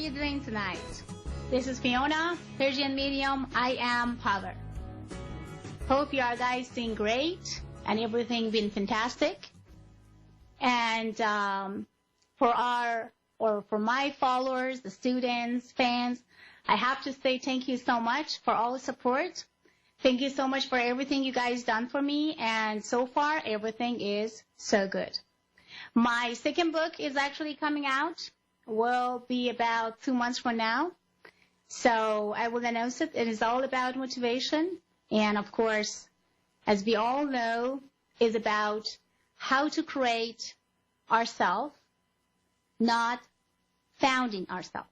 you doing tonight? This is Fiona, Persian medium. I am power. Hope you are guys doing great and everything been fantastic. And for my followers, the students, fans, I have to say thank you so much for all the support. Thank you so much for everything you guys done for me. And so far, everything is so good. My second book is actually coming out. Will be about 2 months from now. So I will announce it. It is all about motivation. And of course, as we all know, is about how to create ourselves, not founding ourselves.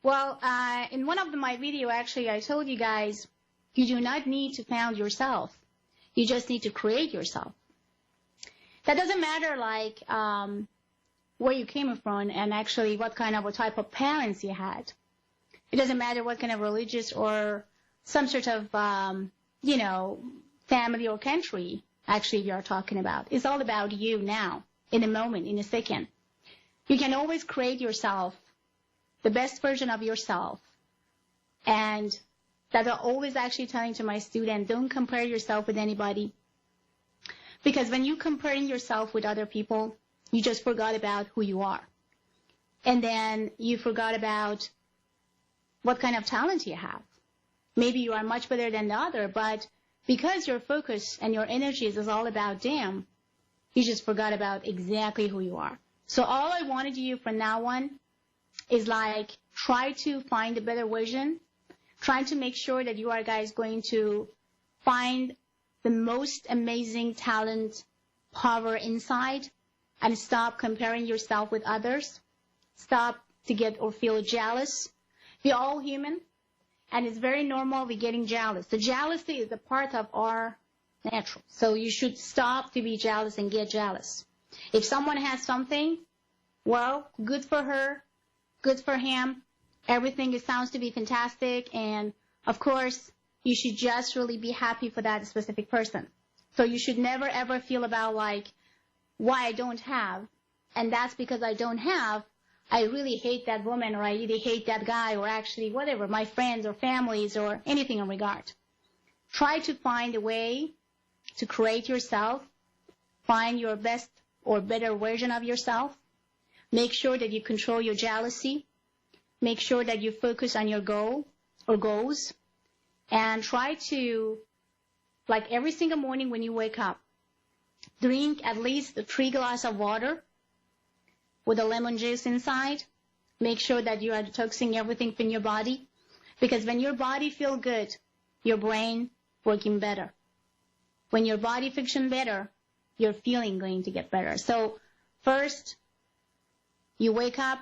Well, in one of my video, actually, I told you guys, you do not need to found yourself. You just need to create yourself. That doesn't matter, like, where you came from and actually what kind of a type of parents you had. It doesn't matter what kind of religious or some sort of, family or country actually we are talking about. It's all about you now, in a moment, in a second. You can always create yourself, the best version of yourself. And that I'm always actually telling to my students, don't compare yourself with anybody. Because when you comparing yourself with other people, you just forgot about who you are. And then you forgot about what kind of talent you have. Maybe you are much better than the other, but because your focus and your energies is all about them, you just forgot about exactly who you are. So all I wanted you from now on is like try to find a better version, trying to make sure that you are guys going to find the most amazing talent, power inside, and stop comparing yourself with others. Stop to get or feel jealous. We're all human, and it's very normal we're getting jealous. The jealousy is a part of our natural. So you should stop to be jealous and get jealous. If someone has something, well, good for her, good for him. Everything sounds to be fantastic, and of course, you should just really be happy for that specific person. So you should never ever feel about like, why I don't have, and that's because I don't have, I really hate that woman, or I really hate that guy, or actually whatever, my friends or families or anything in regard. Try to find a way to create yourself, find your best or better version of yourself. Make sure that you control your jealousy. Make sure that you focus on your goal or goals. And try to, like every single morning when you wake up, drink at least 3 glasses of water with a lemon juice inside. Make sure that you are detoxing everything from your body. Because when your body feels good, your brain working better. When your body functions better, your feeling going to get better. So first, you wake up,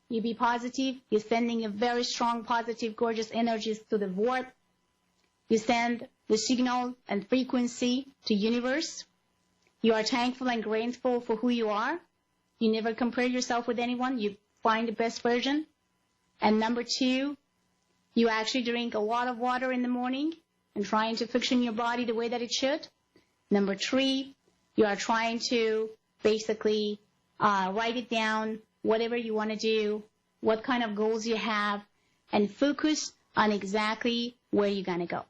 you be positive. You're sending a very strong, positive, gorgeous energies to the world. You send the signal and frequency to universe. You are thankful and grateful for who you are. You never compare yourself with anyone. You find the best version. And number 2, you actually drink a lot of water in the morning and trying to function your body the way that it should. Number 3, you are trying to basically write it down, whatever you want to do, what kind of goals you have, and focus on exactly where you're going to go.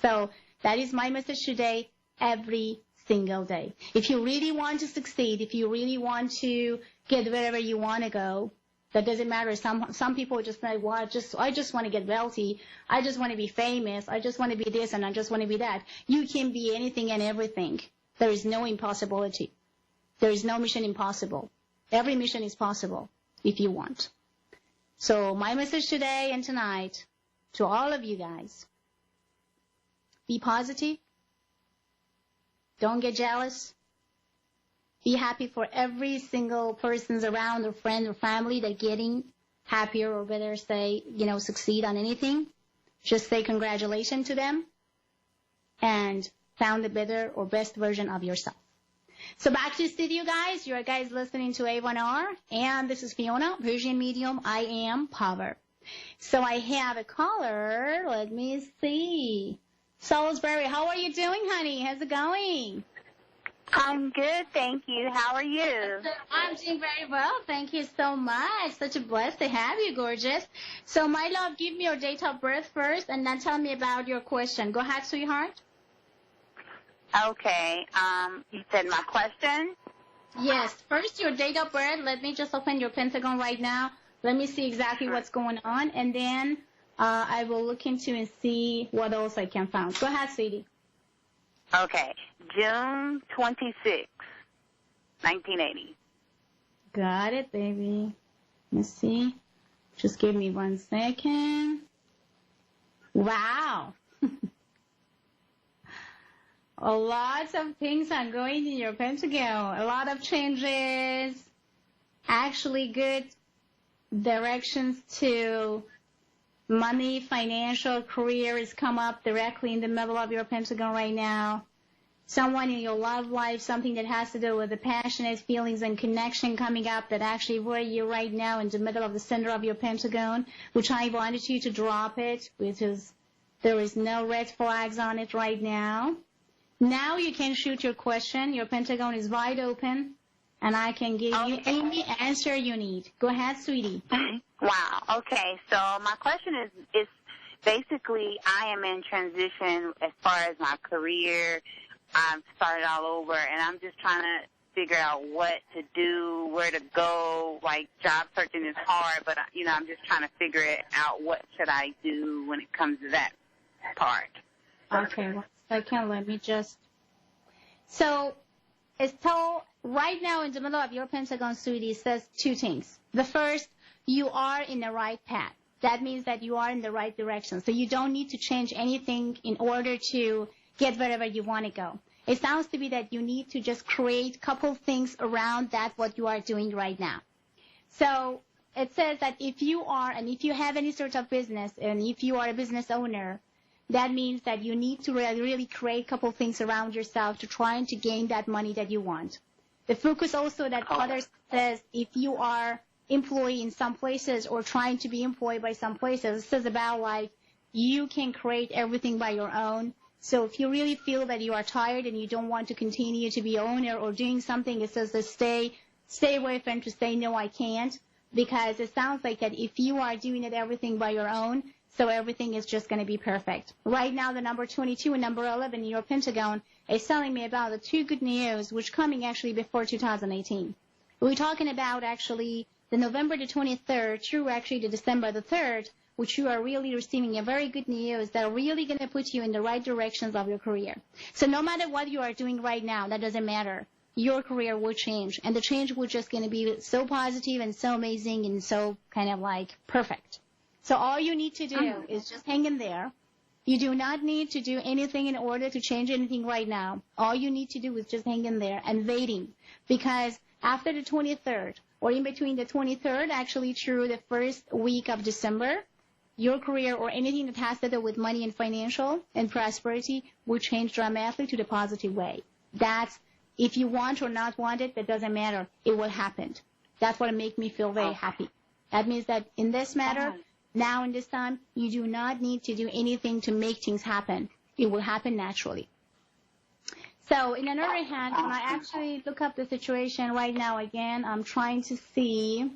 So that is my message today, every single day. If you really want to succeed, if you really want to get wherever you want to go, that doesn't matter. Some people just say, well, I just want to get wealthy. I just want to be famous. I just want to be this and I just want to be that. You can be anything and everything. There is no impossibility. There is no mission impossible. Every mission is possible if you want. So my message today and tonight to all of you guys, be positive. Don't get jealous. Be happy for every single person's around or friend or family that getting happier or better say, succeed on anything. Just say congratulations to them and found the better or best version of yourself. So back to the studio, guys. You are guys listening to A1R, and this is Fiona, Persian medium. I am power. So I have a caller. Let me see. Salisbury, how are you doing, honey? How's it going? I'm good, thank you. How are you? I'm doing very well. Thank you so much. Such a blessed to have you, gorgeous. So, my love, give me your date of birth first, and then tell me about your question. Go ahead, sweetheart. Okay. You said my question? Yes. First, your date of birth. Let me just open your Pentagon right now. Let me see exactly what's going on, and then I will look into and see what else I can find. Go ahead, sweetie. Okay. June 26, 1980. Got it, baby. Let's see. Just give me 1 second. Wow. A lot of things are going in your pentagon. A lot of changes. Actually good directions to money, financial, career has come up directly in the middle of your pentagon right now. Someone in your love life, something that has to do with the passionate feelings and connection coming up that actually where you're right now in the middle of the center of your pentagon, which I wanted you to drop it, which is there is no red flags on it right now. Now you can shoot your question. Your pentagon is wide open, and I can give you any answer you need. Go ahead, sweetie. Wow. Okay. So my question is basically I am in transition as far as my career. I've started all over, and I'm just trying to figure out what to do, where to go. Like, job searching is hard, but, I'm just trying to figure it out. What should I do when it comes to that part? Okay, 1 second. Let me just. So, it's told right now in the middle of your pentagon, sweetie, it says 2 things. The first, you are in the right path. That means that you are in the right direction. So you don't need to change anything in order to get wherever you want to go. It sounds to be that you need to just create a couple things around that what you are doing right now. So it says that if you are, and if you have any sort of business, and if you are a business owner, that means that you need to really create a couple things around yourself to try and to gain that money that you want. The focus also that others says if you are employee in some places or trying to be employed by some places, it says about like you can create everything by your own. So if you really feel that you are tired and you don't want to continue to be owner or doing something, it says to stay away from to say, no, I can't, because it sounds like that if you are doing it everything by your own, so everything is just going to be perfect. Right now, the number 22 and number 11 in your pentagon is telling me about the 2 good news, which coming actually before 2018. We're talking about actually the November the 23rd through actually the December the 3rd, which you are really receiving a very good news that are really going to put you in the right directions of your career. So no matter what you are doing right now, that doesn't matter. Your career will change, and the change will just going to be so positive and so amazing and so kind of like perfect. So all you need to do is just hang in there. You do not need to do anything in order to change anything right now. All you need to do is just hang in there and waiting, because after the 23rd, or in between the 23rd actually through the first week of December, your career or anything that has to do with money and financial and prosperity will change dramatically to the positive way. That's, if you want or not want it, that doesn't matter. It will happen. That's what makes me feel very happy. That means that in this matter, now in this time, you do not need to do anything to make things happen. It will happen naturally. So in another hand, when I actually look up the situation right now again, I'm trying to see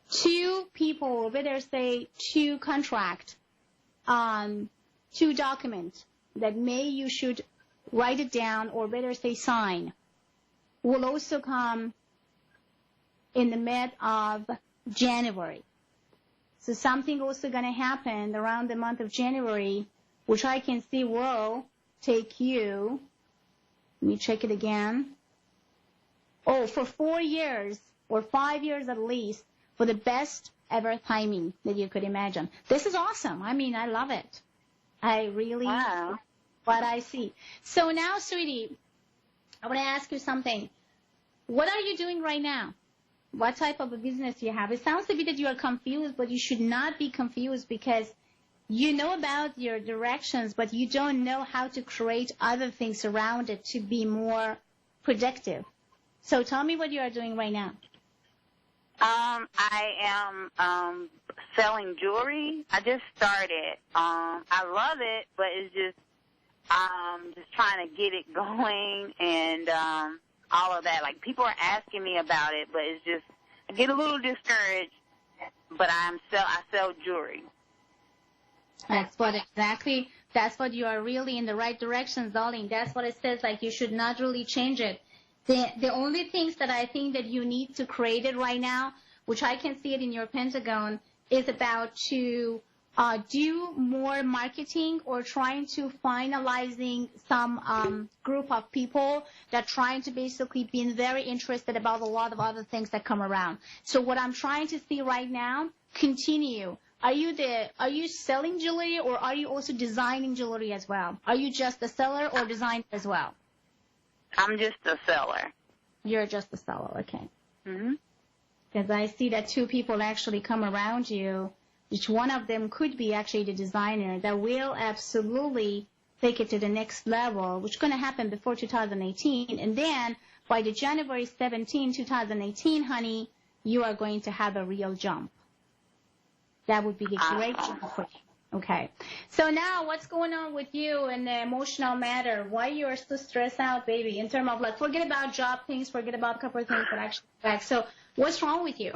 2 people, or better say 2 contract, 2 documents that you should write it down, or better say sign, will also come in the mid of January. So something also going to happen around the month of January, which I can see will take you, let me check it again, for 4 years or 5 years at least, for the best ever timing that you could imagine. This is awesome. I mean, I love it. I really, what I see. So now, sweetie, I want to ask you something. What are you doing right now? What type of a business do you have? It sounds to be that you are confused, but you should not be confused, because you know about your directions, but you don't know how to create other things around it to be more productive. So tell me what you are doing right now. I am selling jewelry. I just started. I love it, but it's just just trying to get it going and all of that. Like, people are asking me about it, but it's just, I get a little discouraged, but I sell jewelry. That's what you are really in the right direction, darling. That's what it says, like, you should not really change it. The only things that I think that you need to create it right now, which I can see it in your Pentagon, is about to do more marketing or trying to finalizing some group of people that trying to basically be very interested about a lot of other things that come around. So what I'm trying to see right now, continue. Are you selling jewelry, or are you also designing jewelry as well? Are you just a seller or designer as well? I'm just a seller. You're just a seller, okay. Mm-hmm. Because I see that two people actually come around you. Each one of them could be actually the designer that will absolutely take it to the next level, which is going to happen before 2018. And then by the January 17, 2018, honey, you are going to have a real jump. That would be a great jump for you. Okay. So now what's going on with you in the emotional matter? Why you are so stressed out, baby, in terms of, like, forget about job things, forget about a couple of things, but actually back. So what's wrong with you?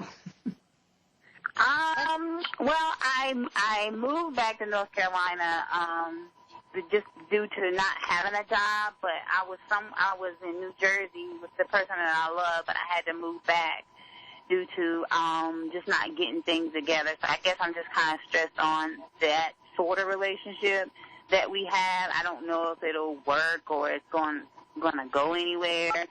Well, I moved back to North Carolina, just due to not having a job, but I was in New Jersey with the person that I love, but I had to move back due to just not getting things together. So I guess I'm just kind of stressed on that sort of relationship that we have. I don't know if it'll work or it's going to go anywhere,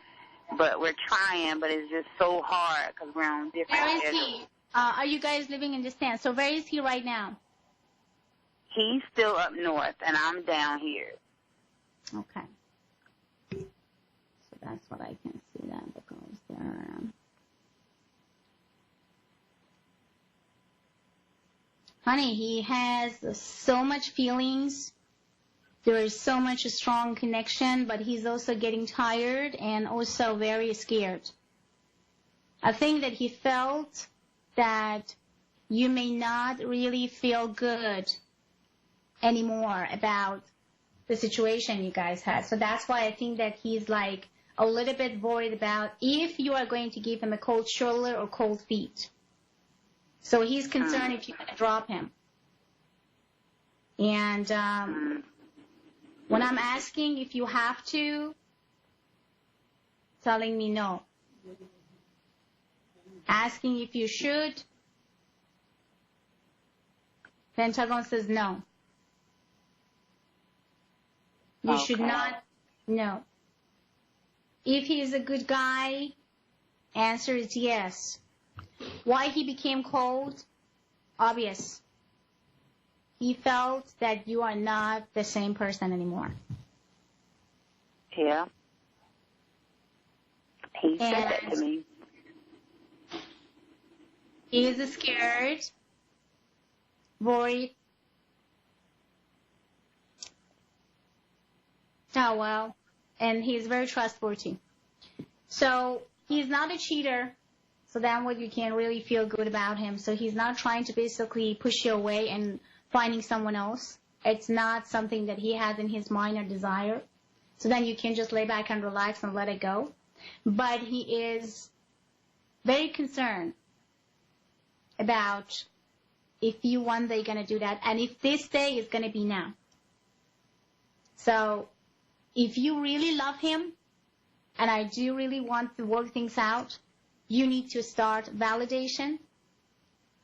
but we're trying, but it's just so hard because we're on different Where is schedules. he? Are you guys living in the stand? So where is he right now? He's still up north, and I'm down here. Okay. So that's what I can see that because there. Honey, he has so much feelings. There is so much strong connection, but he's also getting tired and also very scared. I think that he felt that you may not really feel good anymore about the situation you guys had. So that's why I think that he's like a little bit worried about if you are going to give him a cold shoulder or cold feet. So he's concerned if you're going to drop him. And when I'm asking if you have to, telling me no. Asking if you should, Pentagon says no. You should not, no. If he is a good guy, answer is yes. Why he became cold? Obvious. He felt that you are not the same person anymore. Yeah. He said that to me. He is scared, worried. Oh, well. And he's very trustworthy. So he's not a cheater. So then what you can really feel good about him. So he's not trying to basically push you away and finding someone else. It's not something that he has in his mind or desire. So then you can just lay back and relax and let it go. But he is very concerned about if you one day going to do that. And if this day is going to be now. So if you really love him, and I do really want to work things out, you need to start validation.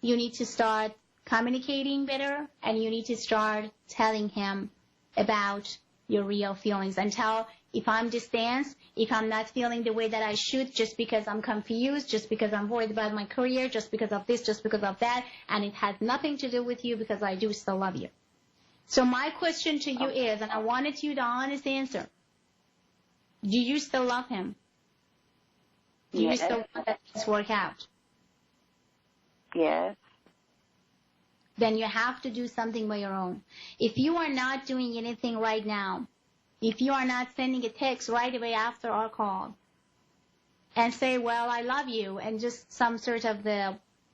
You need to start communicating better, and you need to start telling him about your real feelings and tell if I'm distanced, if I'm not feeling the way that I should just because I'm confused, just because I'm worried about my career, just because of this, just because of that, and it has nothing to do with you because I do still love you. So my question to you is, and I wanted you to honest answer, do you still love him? Do you still want that to work out? Yes. Then you have to do something by your own. If you are not doing anything right now, if you are not sending a text right away after our call and say, well, I love you, and just some sort of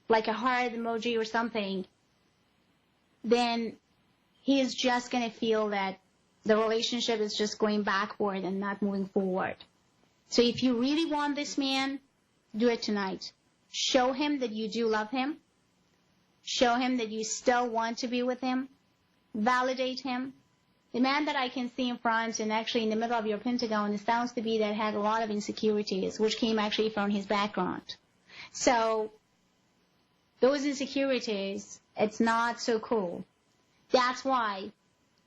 like a heart emoji or something, then he is just going to feel that the relationship is just going backward and not moving forward. So if you really want this man, do it tonight. Show him that you do love him. Show him that you still want to be with him. Validate him. The man that I can see in front and actually in the middle of your pentagon, it sounds to be that had a lot of insecurities, which came actually from his background. So those insecurities, it's not so cool. That's why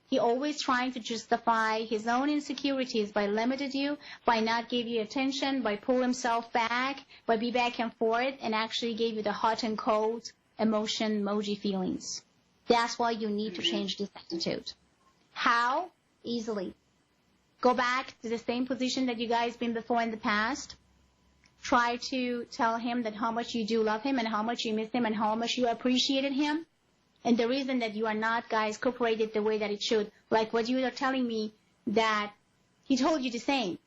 he always trying to justify his own insecurities by limited you, by not give you attention, by pull himself back, by be back and forth, and actually gave you the hot and cold emotion, emoji feelings. That's why you need to change this attitude. How? Easily. Go back to the same position that you guys been before in the past. Try to tell him that how much you do love him and how much you miss him and how much you appreciated him. And the reason that you are not, guys, cooperated the way that it should, like what you are telling me, that he told you the same.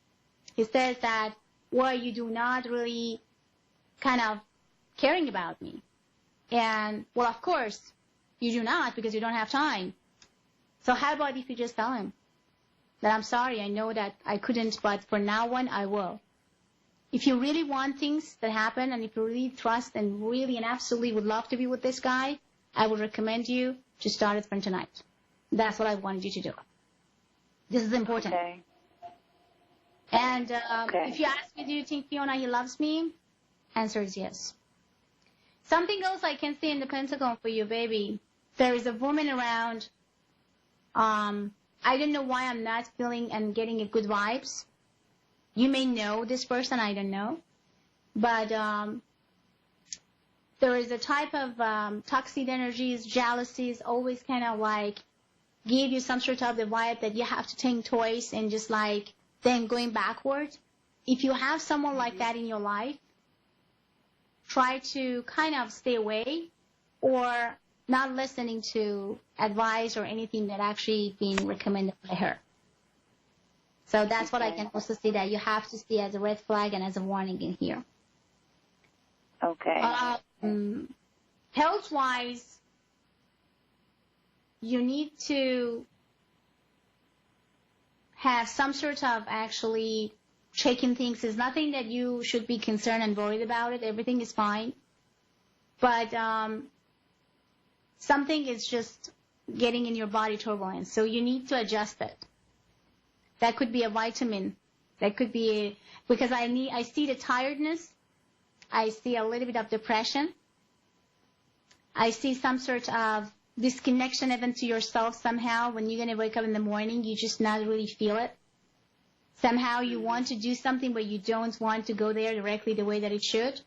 He says that, well, you do not really kind of caring about me. And, well, of course, you do not because you don't have time. So how about if you just tell him that I'm sorry, I know that I couldn't, but from now on I will. If you really want things that happen and if you really trust and really and absolutely would love to be with this guy, I would recommend you to start it from tonight. That's what I wanted you to do. This is important. Okay. And if you ask me, do you think, Fiona, he loves me? Answer is yes. Something else I can see in the Pentagon for you, baby. There is a woman around. I don't know why I'm not feeling and getting a good vibes. You may know this person, I don't know. But there is a type of toxic energies, jealousies, always kind of like give you some sort of the vibe that you have to think twice and just like then going backward. If you have someone like that in your life, try to kind of stay away or not listening to advice or anything that actually being recommended by her. So that's what I can also see that you have to see as a red flag and as a warning in here. Okay. Health-wise, you need to have some sort of actually checking things. There's nothing that you should be concerned and worried about it. Everything is fine. But something is just getting in your body turbulence. So you need to adjust it. That could be a vitamin. That could be because I see the tiredness. I see a little bit of depression. I see some sort of disconnection even to yourself somehow. When you're going to wake up in the morning, you just not really feel it. Somehow you want to do something, but you don't want to go there directly the way that it should.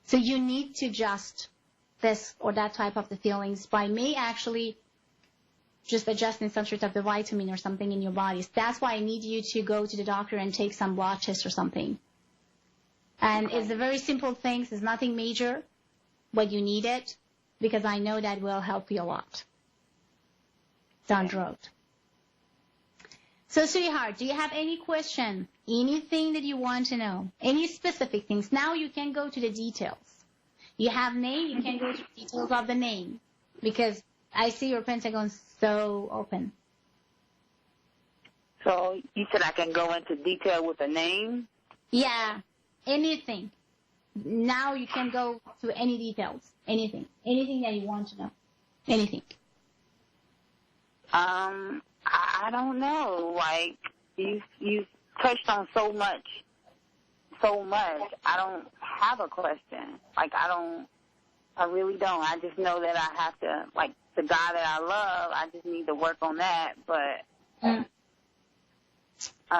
So you need to adjust this or that type of the feelings by me actually just adjusting some sort of the vitamin or something in your body. That's why I need you to go to the doctor and take some blood tests or something. And it's a very simple thing. It's nothing major, but you need it because I know that will help you a lot down the road. So, sweetheart, do you have any question? Anything that you want to know? Any specific things? Now you can go to the details. You have name, you can go to the details of the name because I see your Pentagon so open. So you said I can go into detail with the name? Yeah, anything. Now you can go to any details, anything that you want to know, anything. I don't know. Like you touched on so much. I don't have a question. Like I really don't. I just know that I have to, like the guy that I love, I just need to work on that. But I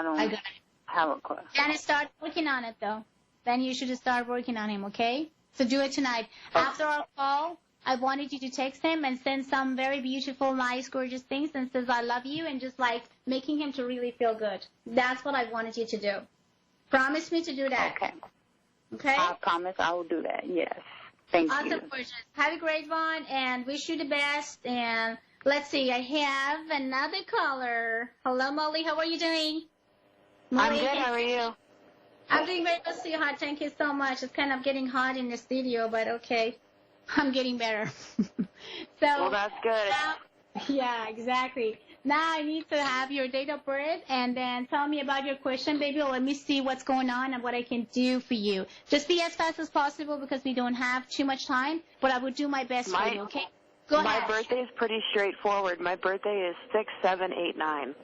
don't have a question. Then start working on it though. Then you should start working on him, okay? So do it tonight. Okay. After our call, I wanted you to text him and send some very beautiful, nice, gorgeous things and says, I love you, and just like making him to really feel good. That's what I wanted you to do. Promise me to do that. Okay. Okay? I promise I will do that, yes. Thank you. Awesome, gorgeous. Have a great one and wish you the best. And let's see, I have another caller. Hello, Molly. How are you doing? Molly, I'm good. How are you? I'm doing very well, sweetheart. Thank you so much. It's kind of getting hot in the studio, but okay. I'm getting better. Well, that's good. Yeah, exactly. Now I need to have your date of birth and then tell me about your question, baby. Or let me see what's going on and what I can do for you. Just be as fast as possible because we don't have too much time, but I will do my best for you, okay? Go ahead. My birthday is pretty straightforward. My birthday is 6/7/89.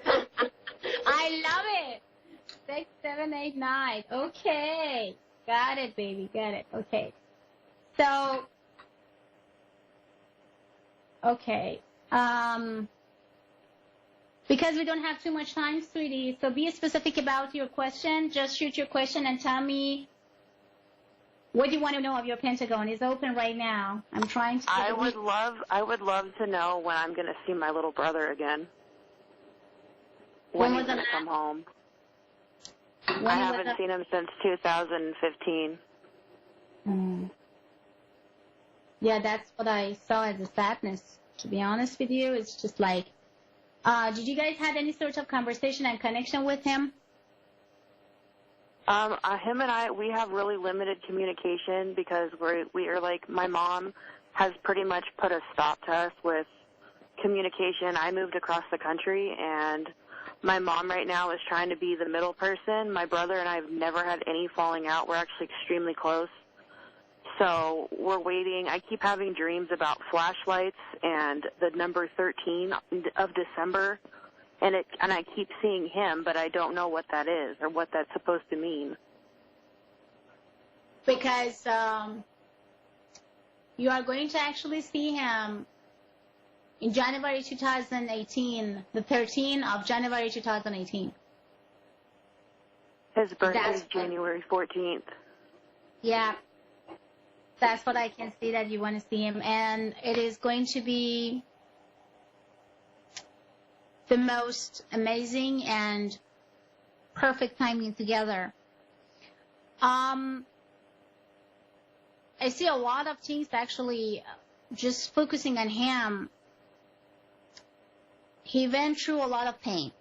I love it. 6, 7, 8, 9. Okay. Got it, baby. Got it. Okay. So, okay. Because we don't have too much time, sweetie, so be specific about your question. Just shoot your question and tell me what you want to know of your Pentagon. It's open right now. I'm trying to... I would love to know when I'm going to see my little brother again. When he's going to come home. I haven't seen him since 2015. Yeah, that's what I saw as a sadness. To be honest with you, it's just like, did you guys have any sort of conversation and connection with him? Him and I, we have really limited communication because we are like, my mom has pretty much put a stop to us with communication. I moved across the country, and my mom right now is trying to be the middle person. My brother and I have never had any falling out. We're actually extremely close. So we're waiting. I keep having dreams about flashlights and the number 13 of December, and I keep seeing him, but I don't know what that is or what that's supposed to mean. Because you are going to actually see him in January 2018, the 13th of January 2018. His birthday is January 14th. Yeah. That's what I can see that you want to see him. And it is going to be the most amazing and perfect timing together. I see a lot of things actually just focusing on him. He went through a lot of pain.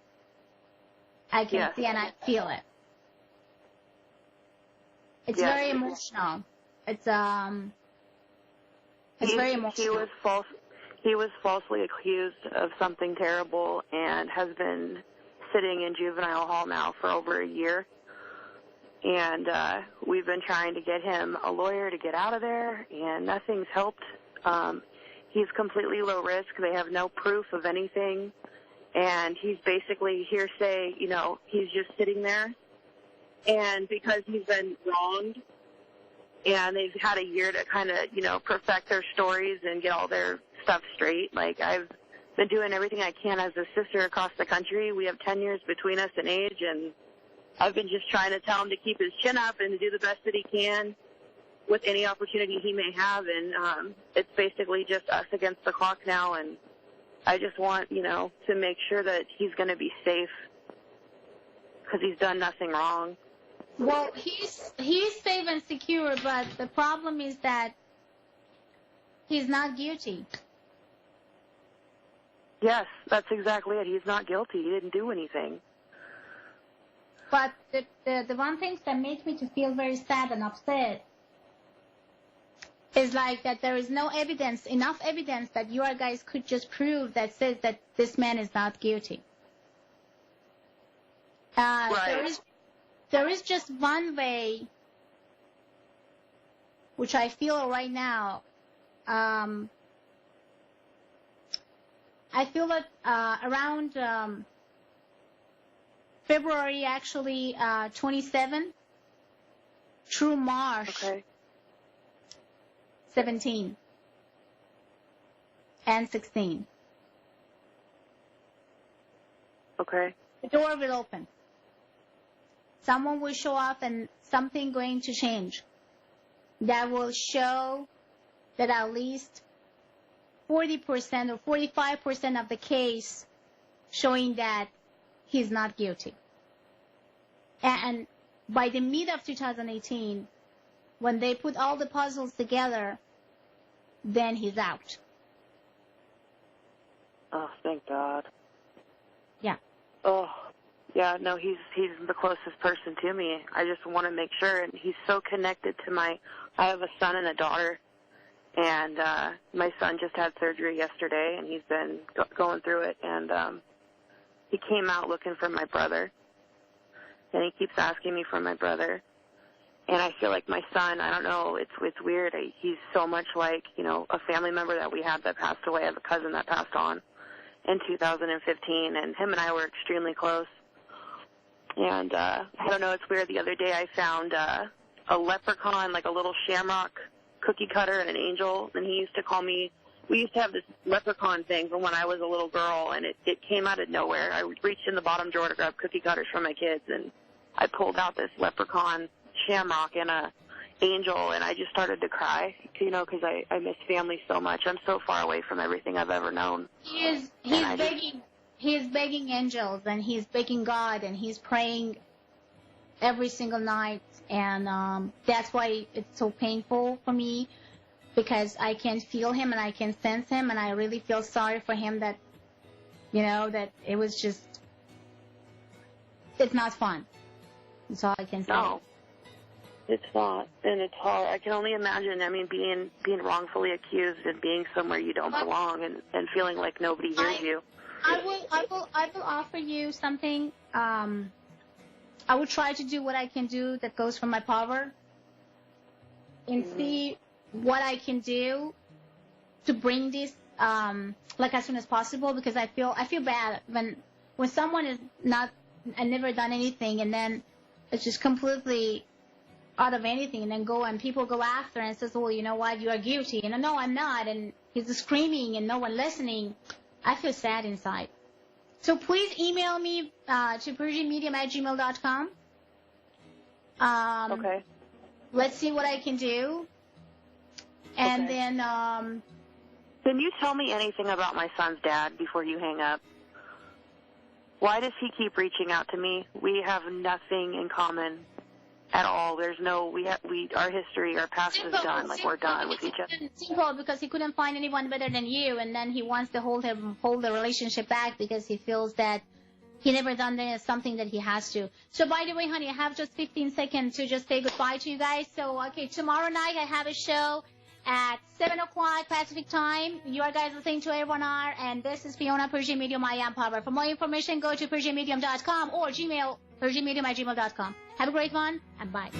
I can see and I feel it. It's very emotional. It's very emotional. He was falsely accused of something terrible and has been sitting in juvenile hall now for over a year. And we've been trying to get him a lawyer to get out of there, and nothing's helped. He's completely low risk. They have no proof of anything. And he's basically hearsay, he's just sitting there. And because he's been wronged, and they've had a year to kind of, perfect their stories and get all their stuff straight. Like, I've been doing everything I can as a sister across the country. We have 10 years between us in age, and I've been just trying to tell him to keep his chin up and to do the best that he can with any opportunity he may have. And it's basically just us against the clock now, and I just want, to make sure that he's going to be safe because he's done nothing wrong. Well, he's safe and secure, but the problem is that he's not guilty. Yes, that's exactly it. He's not guilty. He didn't do anything. But the one thing that makes me to feel very sad and upset is like that there is no evidence, enough evidence that you guys could just prove that says that this man is not guilty. Right. There is just one way, which I feel right now. I feel that around February, actually, 27 through March 17 and 16. Okay. The door will open. Someone will show up and something going to change that will show that at least 40% or 45% of the case showing that he's not guilty. And by the mid of 2018, when they put all the puzzles together, then he's out. Oh, thank God. Yeah. Oh, yeah, no, he's the closest person to me. I just want to make sure, and he's so connected to I have a son and a daughter, And my son just had surgery yesterday, and he's been going through it. And he came out looking for my brother, and he keeps asking me for my brother. And I feel like my son, I don't know, it's weird. He's so much like, you know, a family member that we had that passed away. I have a cousin that passed on in 2015, and him and I were extremely close. And I don't know, it's weird. The other day I found a leprechaun, like a little shamrock cookie cutter and an angel, and he used to call me, we used to have this leprechaun thing from when I was a little girl, and it came out of nowhere. I reached in the bottom drawer to grab cookie cutters for my kids, and I pulled out this leprechaun shamrock and a angel, and I just started to cry, you know, because I miss family so much. I'm so far away from everything I've ever known. He's begging angels, and he's begging God, and he's praying every single night, and that's why it's so painful for me, because I can feel him and I can sense him, and I really feel sorry for him that, you know, that it was just, it's not fun. That's all I can say. No, it's not, and it's hard. I can only imagine, I mean, being wrongfully accused and being somewhere you don't belong, and feeling like nobody hears you. I will offer you something. I will try to do what I can do that goes from my power, and see what I can do to bring this like as soon as possible, because I feel bad when someone is not and never done anything, and then it's just completely out of anything, and then people go after and says, well, you know what, you are guilty, and no, I'm not, and he's screaming and no one listening. I feel sad inside. So please email me to persianmedium@gmail.com. Okay. Let's see what I can do. And Okay. then Can you tell me anything about my son's dad before you hang up? Why does he keep reaching out to me? We have nothing in common at all. There's no, our history, our past is done. Like, we're done with each other. Simple, because he couldn't find anyone better than you, and then he wants to hold the relationship back because he feels that he never done something that he has to. So, by the way, honey, I have just 15 seconds to just say goodbye to you guys. So, okay, tomorrow night I have a show at 7 o'clock Pacific time. You are guys listening to A1R, and this is Fiona, Persian Medium, I Am Power. For more information, go to persianmedium.com or Gmail, persianmedium@gmail.com. Have a great one, and bye.